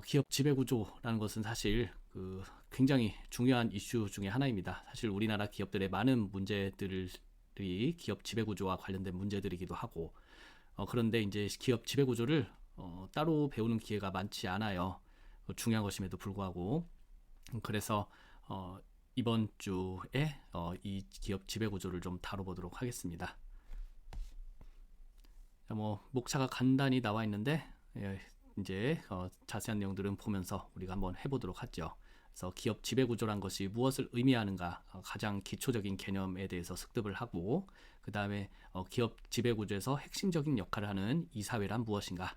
기업 지배구조라는 것은 사실 굉장히 중요한 이슈 중에 하나입니다. 사실 우리나라 기업들의 많은 문제들이 기업 지배구조와 관련된 문제들이기도 하고, 그런데 이제 기업 지배구조를 따로 배우는 기회가 많지 않아요. 중요한 것임에도 불구하고. 그래서 이번 주에 이 기업 지배구조를 좀 다뤄보도록 하겠습니다. 목차가 간단히 나와 있는데, 이제 자세한 내용들은 보면서 우리가 한번 해보도록 하죠. 그래서 기업 지배구조란 것이 무엇을 의미하는가, 가장 기초적인 개념에 대해서 습득을 하고, 그 다음에 기업 지배구조에서 핵심적인 역할을 하는 이사회란 무엇인가,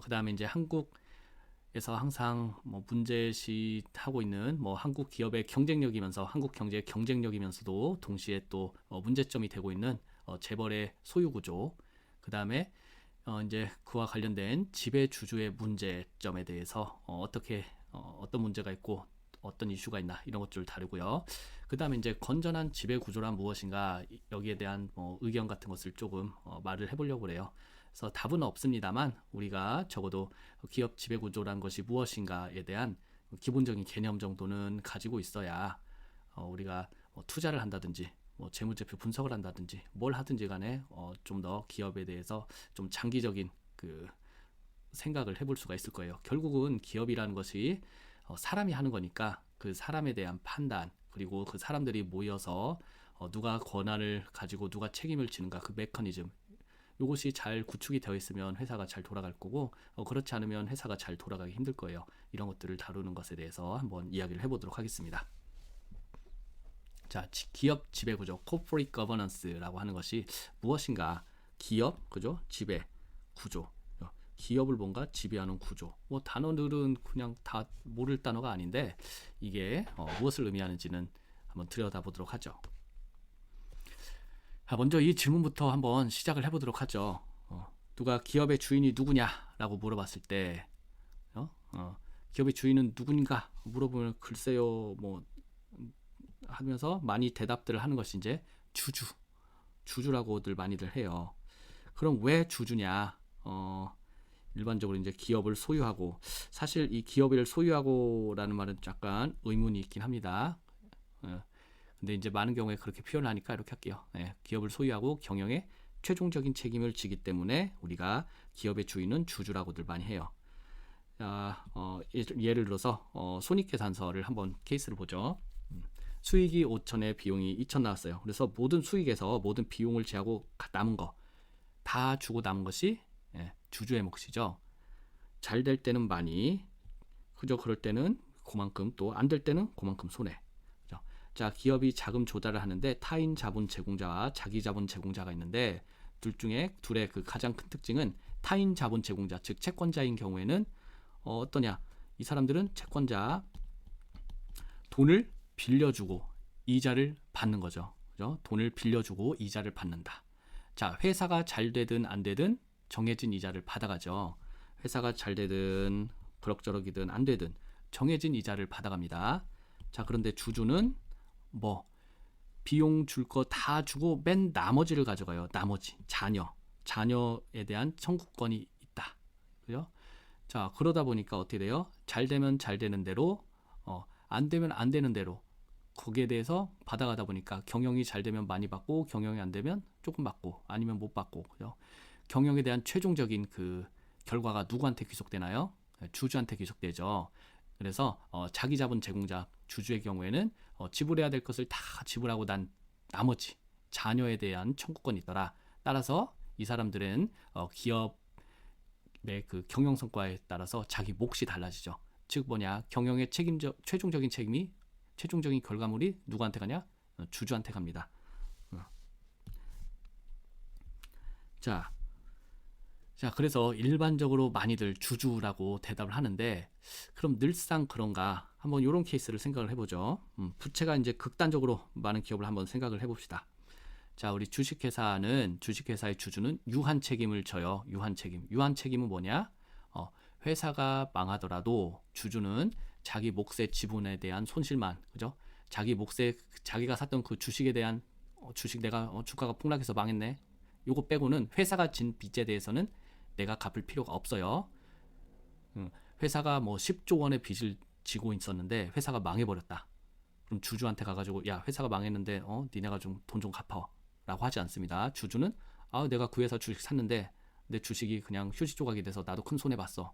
그 다음에 이제 한국에서 항상 문제시하고 있는 한국 기업의 경쟁력이면서 한국 경제의 경쟁력이면서도 동시에 또 문제점이 되고 있는 재벌의 소유구조, 그 다음에 이제 그와 관련된 지배주주의 문제점에 대해서 어떤 문제가 있고 어떤 이슈가 있나 이런 것들을 다루고요. 그 다음에 이제 건전한 지배구조란 무엇인가, 여기에 대한 의견 같은 것을 조금 말을 해보려고 그래요. 그래서 답은 없습니다만 우리가 적어도 기업 지배구조란 것이 무엇인가에 대한 기본적인 개념 정도는 가지고 있어야 우리가 투자를 한다든지 재무제표 분석을 한다든지 뭘 하든지 간에 좀 더 기업에 대해서 좀 장기적인 생각을 해볼 수가 있을 거예요. 결국은 기업이라는 것이 사람이 하는 거니까 그 사람에 대한 판단, 그리고 그 사람들이 모여서 누가 권한을 가지고 누가 책임을 지는가, 그 메커니즘, 이것이 잘 구축이 되어 있으면 회사가 잘 돌아갈 거고, 그렇지 않으면 회사가 잘 돌아가기 힘들 거예요. 이런 것들을 다루는 것에 대해서 한번 이야기를 해보도록 하겠습니다. 자, 기업 지배구조, corporate governance라고 하는 것이 무엇인가? 기업, 그죠? 지배, 구조. 기업을 뭔가 지배하는 구조. 단어들은 그냥 다 모를 단어가 아닌데 이게 무엇을 의미하는지는 한번 들여다보도록 하죠. 먼저 이 질문부터 한번 시작을 해보도록 하죠. 누가 기업의 주인이 누구냐라고 물어봤을 때, 기업의 주인은 누군가 물어보면 글쎄요, 하면서 많이 대답들을 하는 것이 이제 주주라고들 많이들 해요. 그럼 왜 주주냐? 일반적으로 이제 기업을 소유하고, 사실 이 기업을 소유하고라는 말은 약간 의문이 있긴 합니다. 근데 이제 많은 경우에 그렇게 표현하니까 이렇게 할게요. 기업을 소유하고 경영에 최종적인 책임을 지기 때문에 우리가 기업의 주인은 주주라고들 많이 해요. 예를 들어서 손익계산서를 한번 케이스를 보죠. 수익이 5천에 비용이 2천 나왔어요. 그래서 모든 수익에서 모든 비용을 제하고 남은 거 다 주고 남은 것이 주주의 몫이죠. 잘 될 때는 많이, 그저 그럴 때는 그만큼, 또 안 될 때는 그만큼 손해. 그죠? 자, 기업이 자금 조달을 하는데 타인 자본 제공자와 자기 자본 제공자가 있는데, 둘의 그 가장 큰 특징은 타인 자본 제공자, 즉 채권자인 경우에는 어떠냐? 이 사람들은 채권자 돈을 빌려주고 이자를 받는 거죠. 그죠? 돈을 빌려주고 이자를 받는다. 자, 회사가 잘 되든 안 되든 정해진 이자를 받아가죠. 회사가 잘 되든 그럭저럭이든 안 되든 정해진 이자를 받아갑니다. 자, 그런데 주주는 비용 줄 거 다 주고 맨 나머지를 가져가요. 나머지 자녀에 대한 청구권이 있다. 그죠? 자, 그러다 보니까 어떻게 돼요? 잘 되면 잘 되는 대로, 안 되면 안 되는 대로 거기에 대해서 받아가다 보니까 경영이 잘 되면 많이 받고, 경영이 안 되면 조금 받고, 아니면 못 받고. 그죠? 경영에 대한 최종적인 그 결과가 누구한테 귀속되나요? 주주한테 귀속되죠. 그래서 자기 자본 제공자 주주의 경우에는 지불해야 될 것을 다 지불하고 난 나머지 자녀에 대한 청구권이 있더라. 따라서 이 사람들은 기업의 그 경영 성과에 따라서 자기 몫이 달라지죠. 즉 경영의 최종적인 책임이, 최종적인 결과물이 누구한테 가냐? 주주한테 갑니다. 자, 그래서 일반적으로 많이들 주주라고 대답을 하는데, 그럼 늘상 그런가? 한번 이런 케이스를 생각을 해보죠. 부채가 이제 극단적으로 많은 기업을 한번 생각을 해봅시다. 자, 우리 주식회사의 주주는 유한 책임을 져요. 유한 책임은 뭐냐? 회사가 망하더라도 주주는 자기 몫의 지분에 대한 손실만, 그죠? 자기가 샀던 그 주식에 대한 내가 주가가 폭락해서 망했네. 요거 빼고는 회사가 진 빚에 대해서는 내가 갚을 필요가 없어요. 회사가 뭐 10조 원의 빚을 지고 있었는데 회사가 망해버렸다. 그럼 주주한테 가가지고 야 회사가 망했는데 니네가 좀 돈 좀 갚아라고 하지 않습니다. 주주는 내가 그 회사 주식 샀는데 내 주식이 그냥 휴지 조각이 돼서 나도 큰 손해 봤어.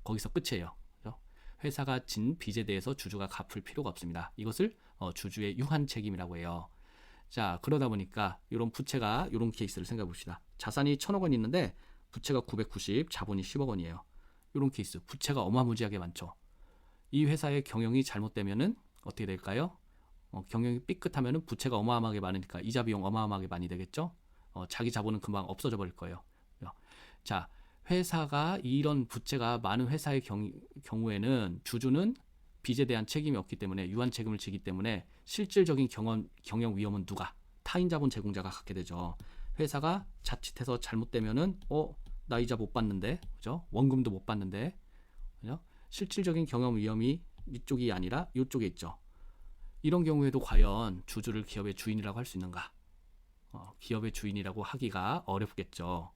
거기서 끝이에요. 그죠? 회사가 진 빚에 대해서 주주가 갚을 필요가 없습니다. 이것을 주주의 유한 책임이라고 해요. 자, 그러다 보니까 이런 부채가 이런 케이스를 생각해 봅시다. 자산이 1,000억 원 있는데 부채가 990, 자본이 10억 원이에요. 이런 케이스, 부채가 어마무지하게 많죠. 이 회사의 경영이 잘못되면은 어떻게 될까요? 경영이 삐끗하면은 부채가 어마어마하게 많으니까 이자 비용 어마어마하게 많이 되겠죠. 자기 자본은 금방 없어져 버릴 거예요. 자, 회사가 이런 부채가 많은 회사의 경우에는 주주는 빚에 대한 책임이 없기 때문에 유한 책임을 지기 때문에 실질적인 경영 위험은 누가? 타인 자본 제공자가 갖게 되죠. 회사가 자칫해서 잘못되면은 나 이자 못 받는데, 그죠? 원금도 못 받는데, 그죠? 실질적인 경영 위험이 이쪽이 아니라 이쪽에 있죠. 이런 경우에도 과연 주주를 기업의 주인이라고 할 수 있는가? 기업의 주인이라고 하기가 어렵겠죠.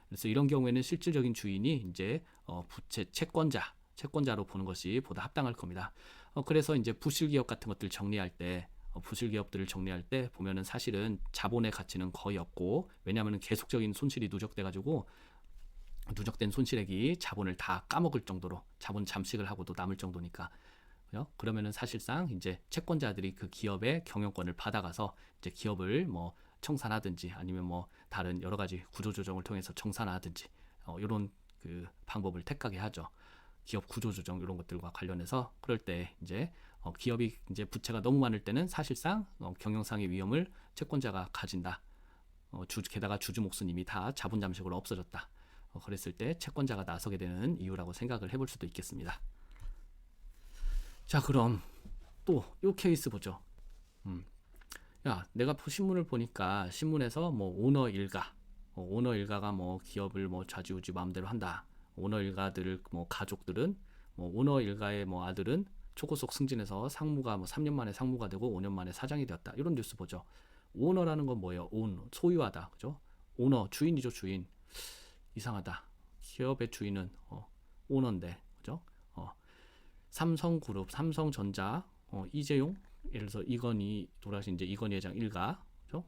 그래서 이런 경우에는 실질적인 주인이 이제 부채 채권자로 보는 것이 보다 합당할 겁니다. 그래서 이제 부실 기업 같은 것들 정리할 때 부실 기업들을 정리할 때 보면은 사실은 자본의 가치는 거의 없고 왜냐하면 계속적인 손실이 누적돼가지고 누적된 손실액이 자본을 다 까먹을 정도로 자본 잠식을 하고도 남을 정도니까 그러면은 사실상 이제 채권자들이 그 기업의 경영권을 받아가서 이제 기업을 뭐 청산하든지 아니면 뭐 다른 여러 가지 구조조정을 통해서 청산하든지 이런 그 방법을 택하게 하죠. 기업 구조조정 이런 것들과 관련해서 그럴 때 이제 기업이 이제 부채가 너무 많을 때는 사실상 경영상의 위험을 채권자가 가진다. 게다가 주주 몫은 이미 다 자본 잠식으로 없어졌다. 그랬을 때 채권자가 나서게 되는 이유라고 생각을 해볼 수도 있겠습니다. 자, 그럼 또 이 케이스 보죠. 야, 내가 신문을 보니까 신문에서 뭐 오너 일가가 뭐 기업을 뭐 좌지우지 마음대로 한다. 오너 일가들 뭐 가족들은 뭐 오너 일가의 뭐 아들은 초고속 승진해서 상무가 뭐 3년 만에 상무가 되고 5년 만에 사장이 되었다. 이런 뉴스 보죠. 오너라는 건 뭐예요? 소유하다. 그죠? 오너, 주인이죠, 주인. 이상하다. 기업의 주인은 오너인데. 그죠? 삼성그룹, 삼성전자, 이재용, 예를 들어서 이건희 돌아가신 이제 이건희 회장 일가, 그죠?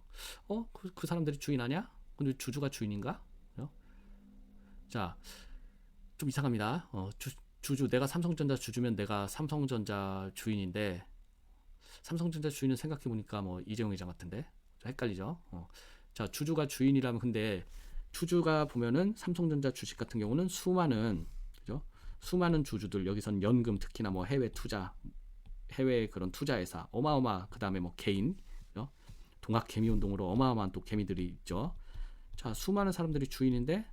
그 사람들이 주인 아니야? 근데 주주가 주인인가? 그죠? 자, 좀 이상합니다. 주주 내가 삼성전자 주주면 내가 삼성전자 주인인데 삼성전자 주인은 생각해 보니까 뭐 이재용 회장 같은데 좀 헷갈리죠? 자, 주주가 주인이라면 근데 주주가 보면은 삼성전자 주식 같은 경우는 수많은 그죠? 수많은 주주들 여기선 연금 특히나 뭐 해외 투자 해외 그런 투자회사 그 다음에 뭐 개인 그죠? 동학 개미 운동으로 어마어마한 또 개미들이 있죠. 자, 수많은 사람들이 주인인데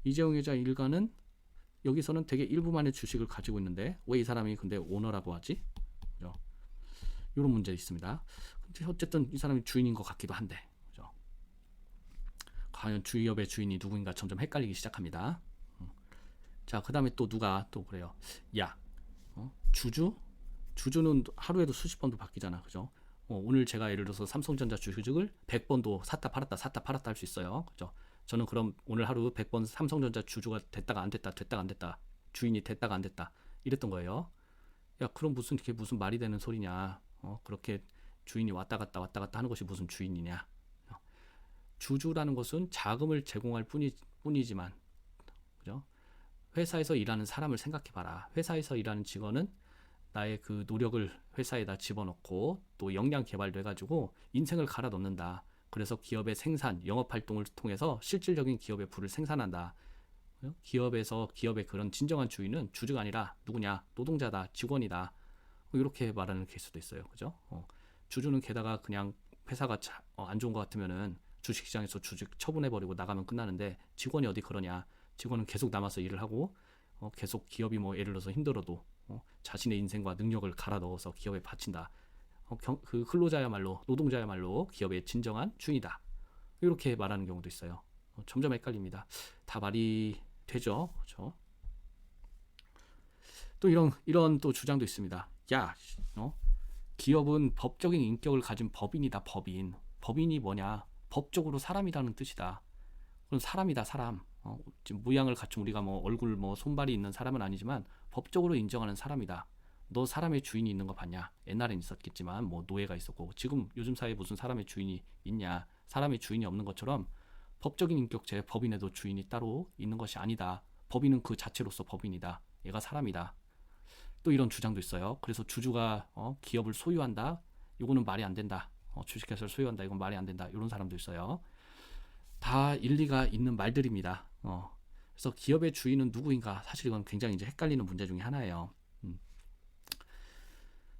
이재용 회장 일가는 여기서는 되게 일부만의 주식을 가지고 있는데 왜 이 사람이 근데 오너라고 하지? 그죠? 이런 문제 있습니다. 근데 어쨌든 이 사람이 주인인 것 같기도 한데 그죠? 과연 기업의 주인이 누구인가 점점 헷갈리기 시작합니다. 자, 그 다음에 또 누가 또 그래요. 야, 주주는 하루에도 수십 번도 바뀌잖아, 그죠? 오늘 제가 예를 들어서 삼성전자 주식을 100번도 샀다 팔았다 할 수 있어요, 그죠? 저는 그럼 오늘 하루 100번 삼성전자 주주가 됐다가 안 됐다, 주인이 됐다가 안 됐다 이랬던 거예요. 야, 그럼 이게 무슨 말이 되는 소리냐? 그렇게 주인이 왔다 갔다 하는 것이 무슨 주인이냐? 주주라는 것은 자금을 제공할 뿐이지만, 그죠? 회사에서 일하는 사람을 생각해봐라. 회사에서 일하는 직원은 나의 그 노력을 회사에다 집어넣고 또 역량 개발돼가지고 인생을 갈아 넣는다. 그래서 기업의 생산, 영업활동을 통해서 실질적인 기업의 부를 생산한다. 기업의 그런 진정한 주인은 주주가 아니라 누구냐? 노동자다, 직원이다. 이렇게 말하는 케이스도 있어요. 그죠? 주주는 게다가 그냥 회사가 안 좋은 것 같으면은 주식시장에서 주식 처분해버리고 나가면 끝나는데 직원이 어디 그러냐? 직원은 계속 남아서 일을 하고 계속 기업이 뭐 예를 들어서 힘들어도 자신의 인생과 능력을 갈아 넣어서 기업에 바친다. 그 근로자야말로 노동자야말로 기업의 진정한 주인이다. 이렇게 말하는 경우도 있어요. 점점 헷갈립니다. 다 말이 되죠, 그렇죠? 또 이런 또 주장도 있습니다. 야, 기업은 법적인 인격을 가진 법인이다. 법인이 뭐냐? 법적으로 사람이라는 뜻이다. 그럼 사람이다, 사람. 지금 모양을 갖춘 우리가 뭐 얼굴 뭐 손발이 있는 사람은 아니지만 법적으로 인정하는 사람이다. 너 사람의 주인이 있는 거 봤냐? 옛날엔 있었겠지만 뭐 노예가 있었고 지금 요즘 사회에 무슨 사람의 주인이 있냐? 사람의 주인이 없는 것처럼 법적인 인격체 법인에도 주인이 따로 있는 것이 아니다. 법인은 그 자체로서 법인이다. 얘가 사람이다. 또 이런 주장도 있어요. 그래서 주주가 기업을 소유한다. 이거는 말이 안 된다. 주식회사를 소유한다. 이건 말이 안 된다. 이런 사람도 있어요. 다 일리가 있는 말들입니다. 그래서 기업의 주인은 누구인가? 사실 이건 굉장히 이제 헷갈리는 문제 중에 하나예요.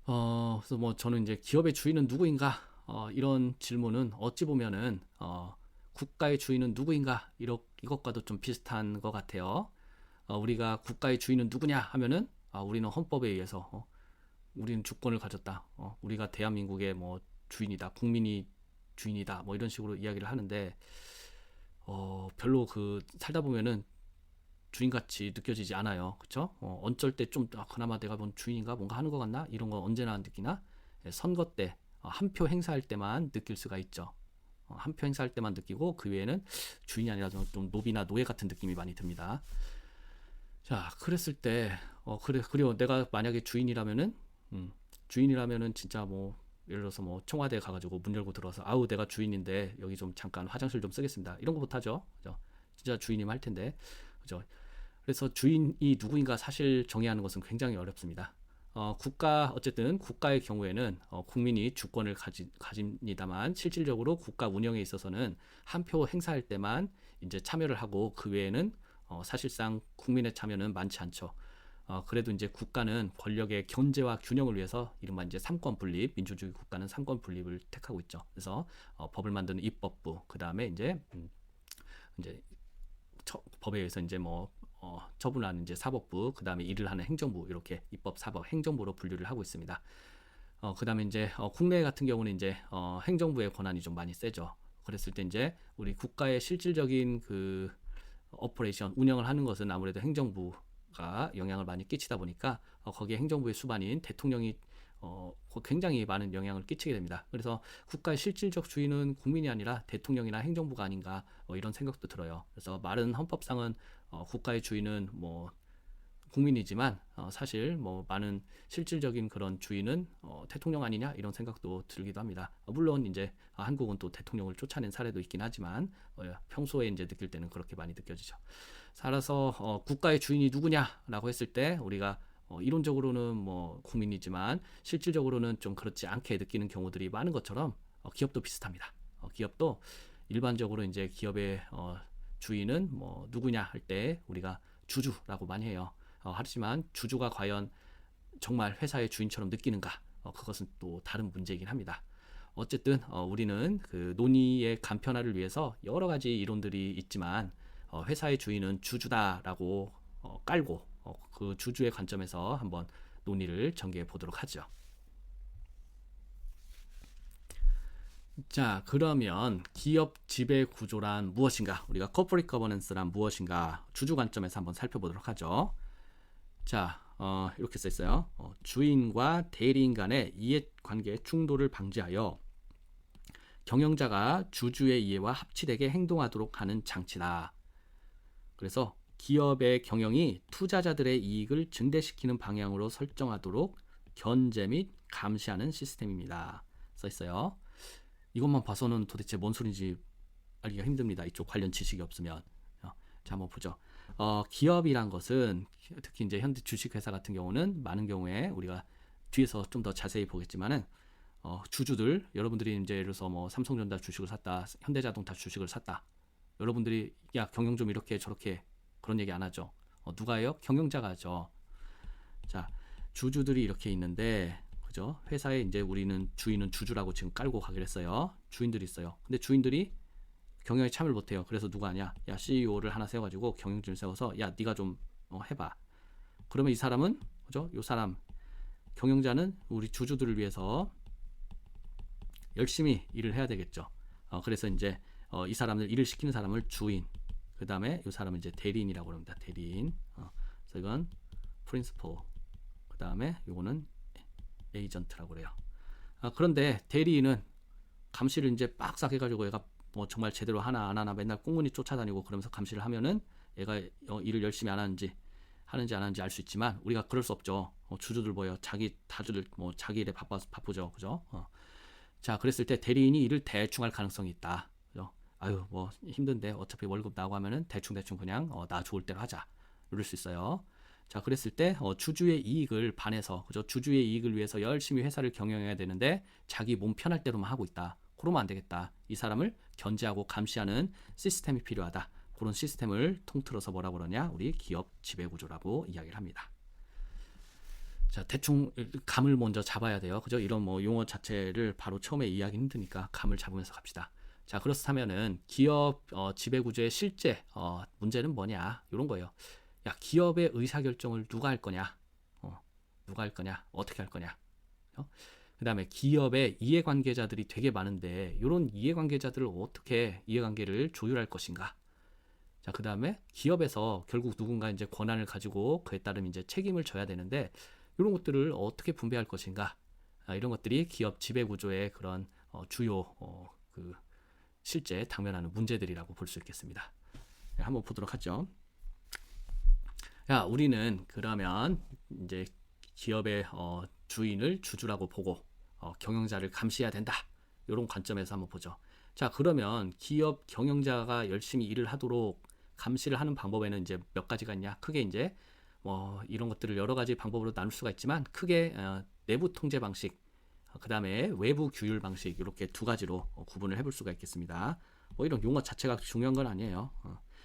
그래서 뭐 저는 이제 기업의 주인은 누구인가? 이런 질문은 어찌 보면은 국가의 주인은 누구인가? 이것과도 좀 비슷한 것 같아요. 우리가 국가의 주인은 누구냐 하면은 우리는 헌법에 의해서 우리는 주권을 가졌다. 우리가 대한민국의 뭐 주인이다. 국민이 주인이다. 뭐 이런 식으로 이야기를 하는데 별로 그 살다 보면은 주인같이 느껴지지 않아요. 그쵸? 어쩔 때 좀 그나마 내가 뭔 주인인가 뭔가 하는 것 같나? 이런 거 언제나 느끼나? 선거 때 한 표 행사할 때만 느낄 수가 있죠. 한 표 행사할 때만 느끼고 그 외에는 주인이 아니라 좀 노비나 노예 같은 느낌이 많이 듭니다. 자, 그랬을 때 그리고 내가 만약에 주인이라면은 진짜 뭐 예를 들어서 뭐 청와대에 가가지고 문 열고 들어와서 아우 내가 주인인데 여기 좀 잠깐 화장실 좀 쓰겠습니다. 이런 거 못하죠. 그죠? 진짜 주인이면 할 텐데. 그죠? 그래서 주인이 누구인가 사실 정의하는 것은 굉장히 어렵습니다. 어쨌든 국가의 경우에는 국민이 주권을 가집니다만 실질적으로 국가 운영에 있어서는 한 표 행사할 때만 이제 참여를 하고 그 외에는 사실상 국민의 참여는 많지 않죠. 그래도 이제 국가는 권력의 견제와 균형을 위해서 이른바 이제 삼권 분립, 민주주의 국가는 삼권 분립을 택하고 있죠. 그래서 법을 만드는 입법부, 그 다음에 이제 법에 의해서 이제 뭐 처분하는 이제 사법부, 그 다음에 일을 하는 행정부 이렇게 입법, 사법, 행정부로 분류를 하고 있습니다. 그 다음에 이제 국내 같은 경우는 이제 행정부의 권한이 좀 많이 세죠. 그랬을 때 이제 우리 국가의 실질적인 그 오퍼레이션 운영을 하는 것은 아무래도 행정부가 영향을 많이 끼치다 보니까 거기에 행정부의 수반인 대통령이 굉장히 많은 영향을 끼치게 됩니다. 그래서 국가의 실질적 주인은 국민이 아니라 대통령이나 행정부가 아닌가 이런 생각도 들어요. 그래서 말은 헌법상은 국가의 주인은 뭐 국민이지만 사실 뭐 많은 실질적인 그런 주인은 대통령 아니냐 이런 생각도 들기도 합니다. 물론 이제 한국은 또 대통령을 쫓아낸 사례도 있긴 하지만 평소에 이제 느낄 때는 그렇게 많이 느껴지죠. 따라서 국가의 주인이 누구냐라고 했을 때 우리가 이론적으로는 뭐 국민이지만 실질적으로는 좀 그렇지 않게 느끼는 경우들이 많은 것처럼 기업도 비슷합니다. 기업도 일반적으로 이제 기업의 주인은 뭐 누구냐 할 때 우리가 주주라고 많이 해요. 하지만 주주가 과연 정말 회사의 주인처럼 느끼는가? 그것은 또 다른 문제이긴 합니다. 어쨌든 우리는 그 논의의 간편화를 위해서 여러 가지 이론들이 있지만 회사의 주인은 주주다라고 깔고 그 주주의 관점에서 한번 논의를 전개해 보도록 하죠. 자, 그러면 기업 지배 구조란 무엇인가? 우리가 corporate governance란 무엇인가? 주주 관점에서 한번 살펴보도록 하죠. 자, 이렇게 써 있어요. 주인과 대리인 간의 이해관계 충돌을 방지하여 경영자가 주주의 이해와 합치되게 행동하도록 하는 장치다. 그래서 기업의 경영이 투자자들의 이익을 증대시키는 방향으로 설정하도록 견제 및 감시하는 시스템입니다. 써 있어요. 이것만 봐서는 도대체 뭔 소리인지 알기가 힘듭니다. 이쪽 관련 지식이 없으면. 자, 한번 보죠. 기업이란 것은 특히 이제 현대 주식회사 같은 경우는 많은 경우에 우리가 뒤에서 좀 더 자세히 보겠지만은 주주들 여러분들이 이제 예를 들어서 뭐 삼성전자 주식을 샀다, 현대자동차 주식을 샀다. 여러분들이 야 경영 좀 이렇게 저렇게 그런 얘기 안 하죠. 누가요? 경영자가 하죠. 자, 주주들이 이렇게 있는데 그죠? 회사에 이제 우리는 주인은 주주라고 지금 깔고 가기로 했어요. 주인들이 있어요. 근데 주인들이 경영에 참여를 못해요. 그래서 누가 하냐? 야 CEO를 하나 세워가지고 경영진을 세워서 야 네가 좀 해봐. 그러면 이 사람은 그죠? 이 사람 경영자는 우리 주주들을 위해서 열심히 일을 해야 되겠죠. 그래서 이제 이 사람을 일을 시키는 사람을 주인, 그 다음에 이 사람은 이제 대리인이라고 합니다. 대리인. 그래서 이건 principal, 그 다음에 이거는 에이전트라고 그래요. 그런데 대리인은 감시를 이제 빡싹 해가지고 얘가 뭐 정말 제대로 하나 안 하나 맨날 꽁무니 쫓아다니고 그러면서 감시를 하면은 얘가 일을 열심히 안 하는지 안 하는지 알 수 있지만 우리가 그럴 수 없죠. 주주들 뭐예요? 다들 뭐 자기 일에 바쁘죠, 그죠? 자, 그랬을 때 대리인이 일을 대충 할 가능성이 있다. 그죠? 아유, 뭐 힘든데 어차피 월급 나오고 하면은 대충 그냥 나 좋을 대로 하자. 이럴 수 있어요. 자, 그랬을 때 주주의 이익을 반해서, 그죠? 주주의 이익을 위해서 열심히 회사를 경영해야 되는데 자기 몸 편할 대로만 하고 있다. 그러면 안 되겠다. 이 사람을 견제하고 감시하는 시스템이 필요하다. 그런 시스템을 통틀어서 뭐라고 그러냐? 우리 기업 지배구조라고 이야기를 합니다. 자, 대충 감을 먼저 잡아야 돼요. 그죠? 이런 뭐 용어 자체를 바로 처음에 이해하기 힘드니까 감을 잡으면서 갑시다. 자, 그렇다면은 기업 지배구조의 실제 문제는 뭐냐? 이런 거예요. 야, 기업의 의사결정을 누가 할 거냐? 누가 할 거냐? 어떻게 할 거냐? 그 다음에 기업의 이해관계자들이 되게 많은데 이런 이해관계자들을 어떻게 이해관계를 조율할 것인가? 자, 그 다음에 기업에서 결국 누군가 이제 권한을 가지고 그에 따른 이제 책임을 져야 되는데 이런 것들을 어떻게 분배할 것인가? 이런 것들이 기업 지배구조의 그런 주요 그 실제 당면하는 문제들이라고 볼 수 있겠습니다. 네, 한번 보도록 하죠. 야, 우리는 그러면 이제 기업의 주인을 주주라고 보고 경영자를 감시해야 된다. 이런 관점에서 한번 보죠. 자, 그러면 기업 경영자가 열심히 일을 하도록 감시를 하는 방법에는 이제 몇 가지가 있냐? 크게 이제 이런 것들을 여러 가지 방법으로 나눌 수가 있지만 크게 내부 통제 방식, 그 다음에 외부 규율 방식 이렇게 두 가지로 구분을 해볼 수가 있겠습니다. 이런 용어 자체가 중요한 건 아니에요.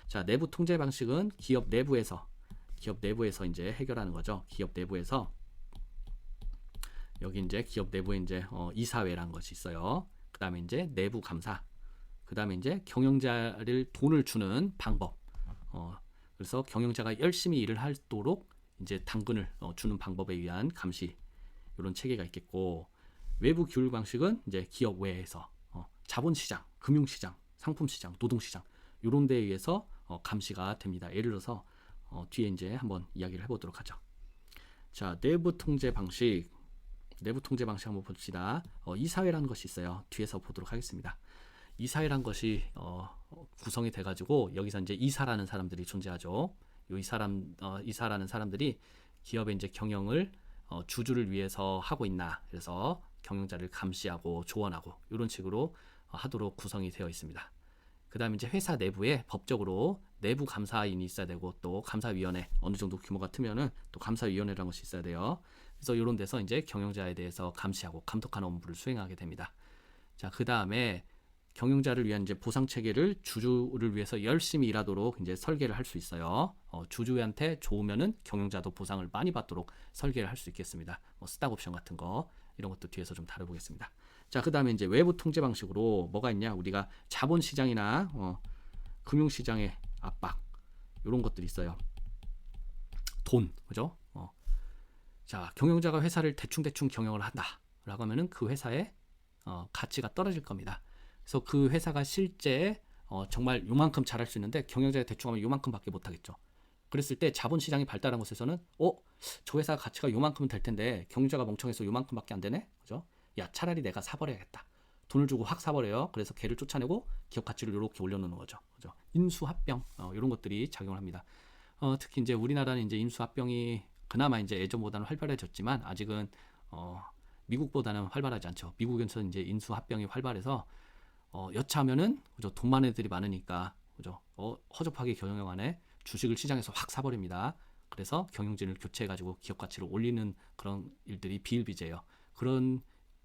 자, 내부 통제 방식은 기업 내부에서 이제 해결하는 거죠. 기업 내부에서 여기 이제 기업 내부에 이제 이사회라는 것이 있어요. 그 다음에 이제 내부 감사, 그 다음에 이제 경영자를 돈을 주는 방법. 그래서 경영자가 열심히 일을 하도록 이제 당근을 주는 방법에 의한 감시, 이런 체계가 있겠고, 외부 규율 방식은 이제 기업 외에서 자본시장, 금융시장, 상품시장, 노동시장 이런 데에 의해서 감시가 됩니다. 예를 들어서 뒤에 이제 한번 이야기를 해보도록 하죠. 자, 내부 통제 방식 한번 봅시다. 이사회라는 것이 있어요. 뒤에서 보도록 하겠습니다. 이사회란 것이 구성이 돼가지고 여기서 이제 이사라는 사람들이 존재하죠. 이사라는 사람들이 기업의 이제 경영을 주주를 위해서 하고 있나, 그래서 경영자를 감시하고 조언하고 이런 식으로 하도록 구성이 되어 있습니다. 그 다음에 이제 회사 내부에 법적으로 내부 감사인이 있어야 되고 또 감사위원회, 어느 정도 규모가 크면은 또 감사위원회라는 것이 있어야 돼요. 그래서 이런 데서 이제 경영자에 대해서 감시하고 감독하는 업무를 수행하게 됩니다. 자, 그 다음에 경영자를 위한 이제 보상 체계를 주주를 위해서 열심히 일하도록 이제 설계를 할 수 있어요. 주주한테 좋으면은 경영자도 보상을 많이 받도록 설계를 할 수 있겠습니다. 스탁 옵션 같은 거, 이런 것도 뒤에서 좀 다뤄보겠습니다. 자, 그 다음에 이제 외부 통제 방식으로 뭐가 있냐? 우리가 자본시장이나 금융시장의 압박, 이런 것들이 있어요. 돈, 그죠? 자, 경영자가 회사를 대충 경영을 한다라고 하면은 그 회사의 가치가 떨어질 겁니다. 그래서 그 회사가 실제 정말 요만큼 잘할 수 있는데 경영자가 대충 하면 요만큼밖에 못하겠죠. 그랬을 때 자본시장이 발달한 곳에서는 저 회사 가치가 요만큼은 될 텐데 경영자가 멍청해서 요만큼밖에 안 되네, 그죠? 야, 차라리 내가 사버려야겠다. 돈을 주고 확 사버려요. 그래서 걔를 쫓아내고 기업 가치를 이렇게 올려놓는 거죠, 그죠? 인수합병 이런 것들이 작용을 합니다. 특히 이제 우리나라는 이제 인수합병이 그나마 이제 예전보다는 활발해졌지만 아직은 미국보다는 활발하지 않죠. 미국에서 이제 인수합병이 활발해서 여차하면은 그죠, 돈 많은 애들이 많으니까 그죠, 허접하게 경영하네 주식을 시장에서 확 사버립니다. 그래서 경영진을 교체해가지고 기업 가치를 올리는 그런 일들이 비일비재해요. 그런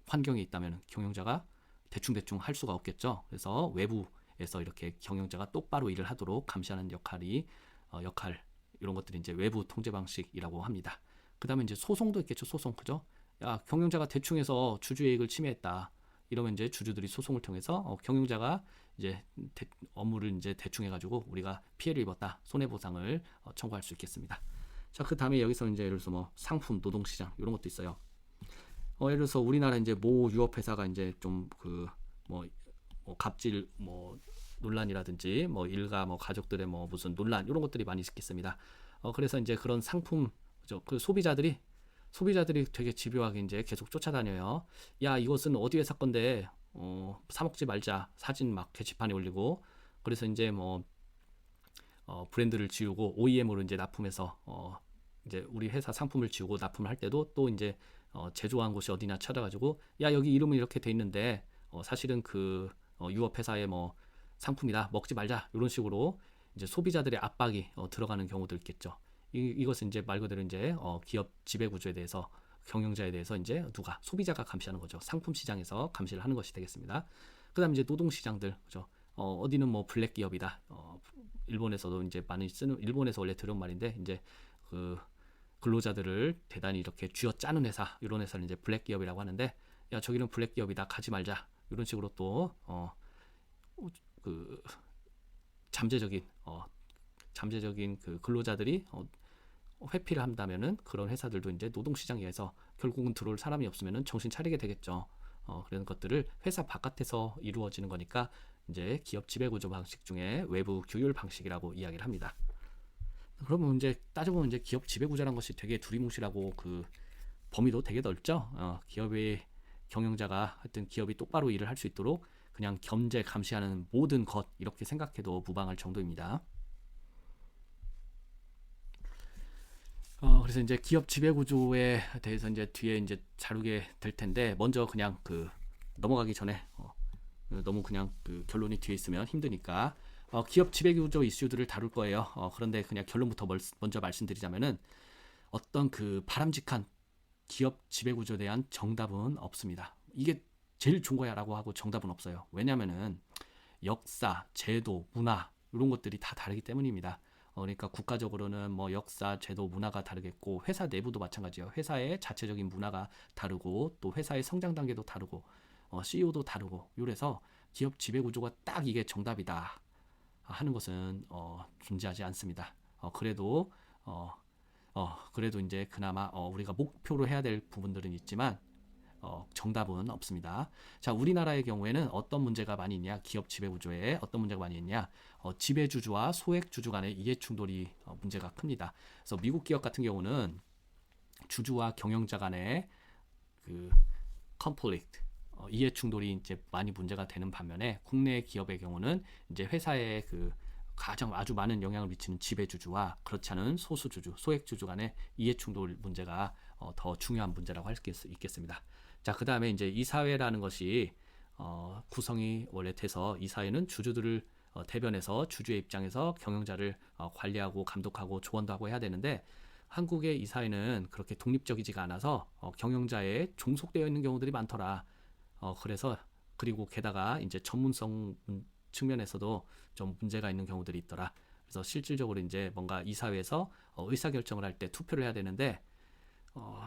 환경에 있다면 경영자가 대충 할 수가 없겠죠. 그래서 외부에서 이렇게 경영자가 똑바로 일을 하도록 감시하는 역할 이런 것들이 이제 외부 통제 방식이라고 합니다. 그 다음에 이제 소송도 있겠죠. 소송, 그죠? 야, 경영자가 대충해서 주주의 이익을 침해했다. 이러면 이제 주주들이 소송을 통해서 경영자가 이제 업무를 이제 대충 해가지고 우리가 피해를 입었다, 손해보상을 청구할 수 있겠습니다. 자, 그 다음에 여기서 이제 예를 들어서 뭐 상품, 노동시장 이런 것도 있어요. 예를 들어서 우리나라 이제 모 유업회사가 이제 좀 뭐 갑질 논란이라든지 일가 가족들의 무슨 논란 이런 것들이 많이 있겠습니다. 그래서 이제 그런 상품, 그죠? 그 소비자들이 되게 집요하게 이제 계속 쫓아다녀요. 야, 이것은 어디 회사 건데 사 먹지 말자 사진 막 게시판에 올리고, 그래서 이제 뭐 브랜드를 지우고 OEM으로 이제 납품해서 이제 우리 회사 상품을 지우고 납품을 할 때도 또 이제 제조한 곳이 어디냐 찾아가지고, 야 여기 이름은 이렇게 돼 있는데 사실은 그 유업 회사의 뭐 상품이다 먹지 말자, 이런 식으로 이제 소비자들의 압박이 들어가는 경우도 있겠죠. 이것은 이제 말 그대로 이제 기업 지배 구조에 대해서, 경영자에 대해서 이제 누가, 소비자가 감시하는 거죠. 상품 시장에서 감시를 하는 것이 되겠습니다. 그다음 이제 노동 시장들, 그죠? 어디는 뭐 블랙 기업이다. 일본에서도 이제 많이 쓰는, 일본에서 원래 들은 말인데, 이제 그 근로자들을 대단히 이렇게 쥐어 짜는 회사, 이런 회사를 이제 블랙 기업이라고 하는데, 야 저기는 블랙 기업이다 가지 말자, 이런 식으로 또 그 잠재적인 그 근로자들이 회피를 한다면은, 그런 회사들도 이제 노동시장에서 결국은 들어올 사람이 없으면은 정신 차리게 되겠죠. 그런 것들을 회사 바깥에서 이루어지는 거니까 이제 기업 지배구조 방식 중에 외부 규율 방식이라고 이야기를 합니다. 그러면 이제 따져보면 이제 기업 지배구조라는 것이 되게 두리뭉실하고 그 범위도 되게 넓죠. 기업의 경영자가 하여튼 기업이 똑바로 일을 할 수 있도록 그냥 견제 감시하는 모든 것, 이렇게 생각해도 무방할 정도입니다. 그래서 이제 기업 지배 구조에 대해서 이제 뒤에 이제 다루게 될 텐데, 먼저 그냥 그 넘어가기 전에 너무 그냥 그 결론이 뒤에 있으면 힘드니까 기업 지배 구조 이슈들을 다룰 거예요. 그런데 그냥 결론부터 먼저 말씀드리자면은, 어떤 그 바람직한 기업 지배 구조에 대한 정답은 없습니다. 이게 제일 좋은 거야라고 하고 정답은 없어요. 왜냐면은 역사, 제도, 문화, 이런 것들이 다 다르기 때문입니다. 그러니까 국가적으로는 뭐 역사, 제도, 문화가 다르겠고, 회사 내부도 마찬가지예요. 회사의 자체적인 문화가 다르고, 또 회사의 성장 단계도 다르고, CEO도 다르고, 이래서 기업 지배 구조가 딱 이게 정답이다 하는 것은 존재하지 않습니다. 그래도 이제 그나마 우리가 목표로 해야 될 부분들은 있지만 정답은 없습니다. 자, 우리나라의 경우에는 어떤 문제가 많이 있냐, 기업 지배 구조에 어떤 문제가 많이 있냐, 지배주주와 소액주주 간의 이해충돌이 문제가 큽니다. 그래서 미국 기업 같은 경우는 주주와 경영자 간의 그 conflict, 이해충돌이 이제 많이 문제가 되는 반면에, 국내 기업의 경우는 이제 회사의 그 가장 아주 많은 영향을 미치는 지배주주와 그렇지 않은 소수주주, 소액주주 간의 이해충돌 문제가 더 중요한 문제라고 할 수 있겠습니다. 자, 그 다음에 이제 이사회라는 것이 구성이 원래 돼서, 이사회는 주주들을 대변해서 주주의 입장에서 경영자를 관리하고 감독하고 조언도 하고 해야 되는데, 한국의 이사회는 그렇게 독립적이지가 않아서 경영자에 종속되어 있는 경우들이 많더라. 그래서, 그리고 게다가 이제 전문성 측면에서도 좀 문제가 있는 경우들이 있더라. 그래서 실질적으로 이제 뭔가 이사회에서 의사결정을 할 때 투표를 해야 되는데,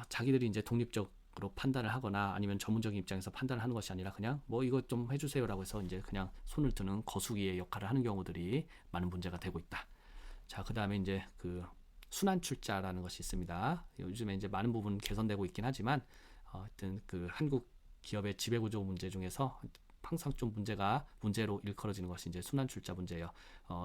자기들이 이제 독립적으로 판단을 하거나 아니면 전문적인 입장에서 판단을 하는 것이 아니라 그냥 뭐 이거 좀 해주세요라고 해서 이제 그냥 손을 드는 거수기의 역할을 하는 경우들이 많은 문제가 되고 있다. 자, 그 다음에 이제 그 순환 출자라는 것이 있습니다. 요즘에 이제 많은 부분 개선되고 있긴 하지만 하여튼 그 한국 기업의 지배구조 문제 중에서 항상 좀 문제로 일컬어지는 것이 이제 순환 출자 문제예요.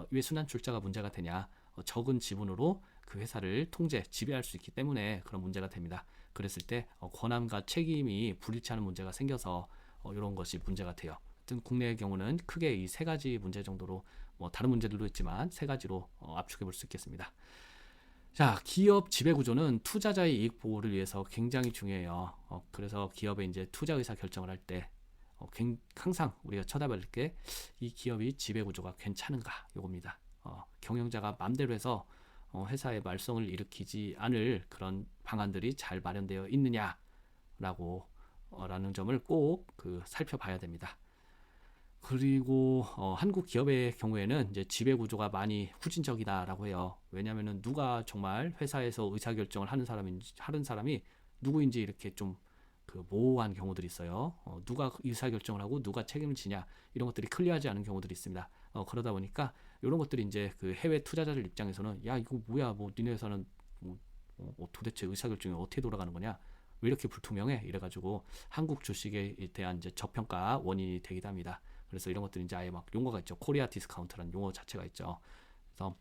왜 순환 출자가 문제가 되냐? 적은 지분으로 그 회사를 지배할 수 있기 때문에 그런 문제가 됩니다. 그랬을 때 권한과 책임이 불일치하는 문제가 생겨서 이런 것이 문제가 돼요. 하여튼 국내의 경우는 크게 이 세 가지 문제 정도로, 뭐 다른 문제들도 있지만 세 가지로 압축해 볼 수 있겠습니다. 자, 기업 지배 구조는 투자자의 이익 보호를 위해서 굉장히 중요해요. 그래서 기업의 이제 투자 의사 결정을 할 때 항상 우리가 쳐다볼 게, 이 기업이 지배 구조가 괜찮은가, 요겁니다. 경영자가 마음대로 해서 회사의 말썽을 일으키지 않을 그런 방안들이 잘 마련되어 있느냐라고 라는 점을 꼭 살펴봐야 됩니다. 그리고 한국 기업의 경우에는 이제 지배 구조가 많이 후진적이다라고 해요. 왜냐하면은 누가 정말 회사에서 의사결정을 하는 사람이 누구인지 이렇게 좀 그 모호한 경우들이 있어요. 누가 의사결정을 하고 누가 책임을 지냐, 이런 것들이 클리어하지 않은 경우들이 있습니다. 그러다 보니까 이런 것들이 이제 그 해외 투자자들 입장에서는, 야 이거 뭐야, 뭐 니네 회사는 도대체 의사결정이 어떻게 돌아가는 거냐, 왜 이렇게 불투명해, 이래가지고 한국 주식에 대한 이제 저평가 원인이 되기도 합니다. 그래서 이런 것들이 이제 아예 막 용어가 있죠. 코리아 디스카운트라는 용어 자체가 있죠. 그래서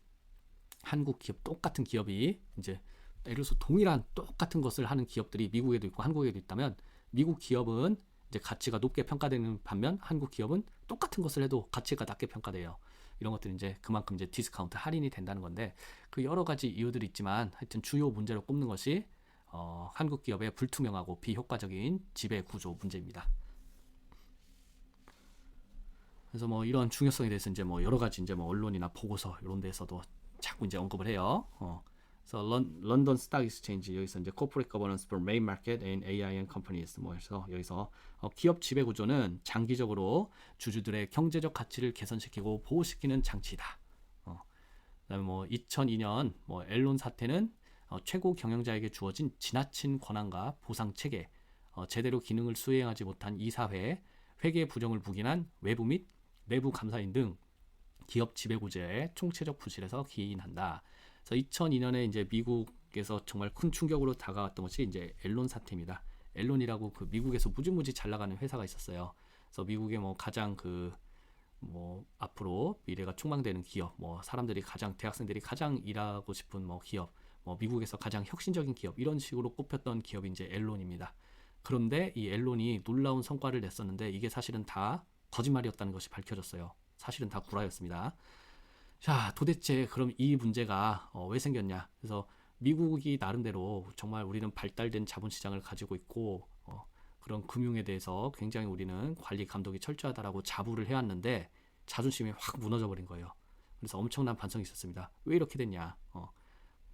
한국 기업, 똑같은 기업이 이제 예를 들어서 동일한 똑같은 것을 하는 기업들이 미국에도 있고 한국에도 있다면, 미국 기업은 이제 가치가 높게 평가되는 반면 한국 기업은 똑같은 것을 해도 가치가 낮게 평가돼요. 이런 것들이 이제 그만큼 이제 디스카운트 할인이 된다는 건데 그 여러 가지 이유들이 있지만 하여튼 주요 문제로 꼽는 것이 한국 기업의 불투명하고 비효과적인 지배 구조 문제입니다. 그래서 뭐 이런 중요성에 대해서 이제 뭐 여러 가지 이제 뭐 언론이나 보고서 이런 데서도 자꾸 이제 언급을 해요. 그래서 런던 스탁 익스체인지 여기서 이제 Corporate Governance for Main Market and AI&C Companies 뭐 해서 여기서 기업 지배 구조는 장기적으로 주주들의 경제적 가치를 개선시키고 보호시키는 장치이다. 그다음에 뭐 2002년 뭐 앨런 사태는 최고 경영자에게 주어진 지나친 권한과 보상 체계, 제대로 기능을 수행하지 못한 이사회, 회계 부정을 부인한 외부 및 내부 감사인 등 기업 지배 구조의 총체적 부실에서 기인한다. 그래서 2002년에 이제 미국에서 정말 큰 충격으로 다가왔던 것이 이제 앨런 사태입니다. 앨런이라고 그 미국에서 무지무지 잘 나가는 회사가 있었어요. 그래서 미국의 뭐 가장 뭐 앞으로 미래가 촉망되는 기업, 뭐 사람들이 가장 대학생들이 가장 일하고 싶은 뭐 기업, 뭐 미국에서 가장 혁신적인 기업 이런 식으로 꼽혔던 기업이 이제 앨런입니다. 그런데 이 앨런이 놀라운 성과를 냈었는데 이게 사실은 다 거짓말이었다는 것이 밝혀졌어요. 사실은 다 구라였습니다. 자, 도대체 그럼 이 문제가 왜 생겼냐? 그래서 미국이 나름대로 정말 우리는 발달된 자본시장을 가지고 있고 그런 금융에 대해서 굉장히 우리는 관리 감독이 철저하다라고 자부를 해왔는데 자존심이 확 무너져버린 거예요. 그래서 엄청난 반성이 있었습니다. 왜 이렇게 됐냐?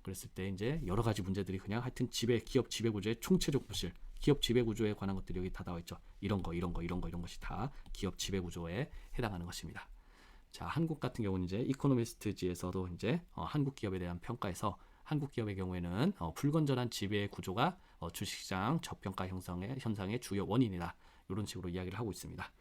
그랬을 때 이제 여러 가지 문제들이 그냥 하여튼 기업 지배 구조의 총체적 부실, 기업 지배 구조에 관한 것들이 여기 다 나와 있죠. 이런 것이 다 기업 지배 구조에 해당하는 것입니다. 자, 한국 같은 경우는 이제 이코노미스트지에서도 이제 한국 기업에 대한 평가에서 한국 기업의 경우에는 불건전한 지배 구조가 주식시장 저평가 현상의 주요 원인이다. 이런 식으로 이야기를 하고 있습니다.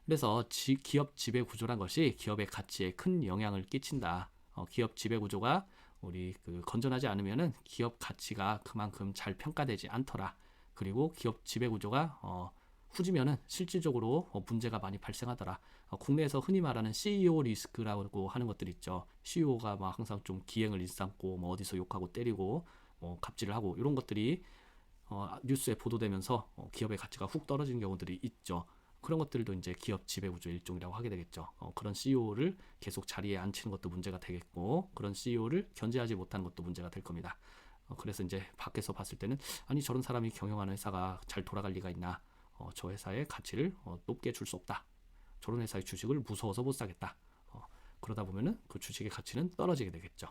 그래서 기업 지배 구조란 것이 기업의 가치에 큰 영향을 끼친다. 기업 지배 구조가 우리 건전하지 않으면은 기업 가치가 그만큼 잘 평가되지 않더라. 그리고 기업 지배 구조가 후지면은 실질적으로 문제가 많이 발생하더라. 국내에서 흔히 말하는 CEO 리스크라고 하는 것들 있죠. CEO가 막 항상 좀 기행을 일삼고 뭐 어디서 욕하고 때리고 뭐 갑질을 하고 이런 것들이 뉴스에 보도되면서 기업의 가치가 훅 떨어지는 경우들이 있죠. 그런 것들도 이제 기업 지배 구조의 일종이라고 하게 되겠죠. 그런 CEO를 계속 자리에 앉히는 것도 문제가 되겠고 그런 CEO를 견제하지 못하는 것도 문제가 될 겁니다. 그래서 이제 밖에서 봤을 때는 아니 저런 사람이 경영하는 회사가 잘 돌아갈 리가 있나? 저 회사의 가치를 높게 줄 수 없다. 저런 회사의 주식을 무서워서 못 사겠다. 그러다 보면은 그 주식의 가치는 떨어지게 되겠죠.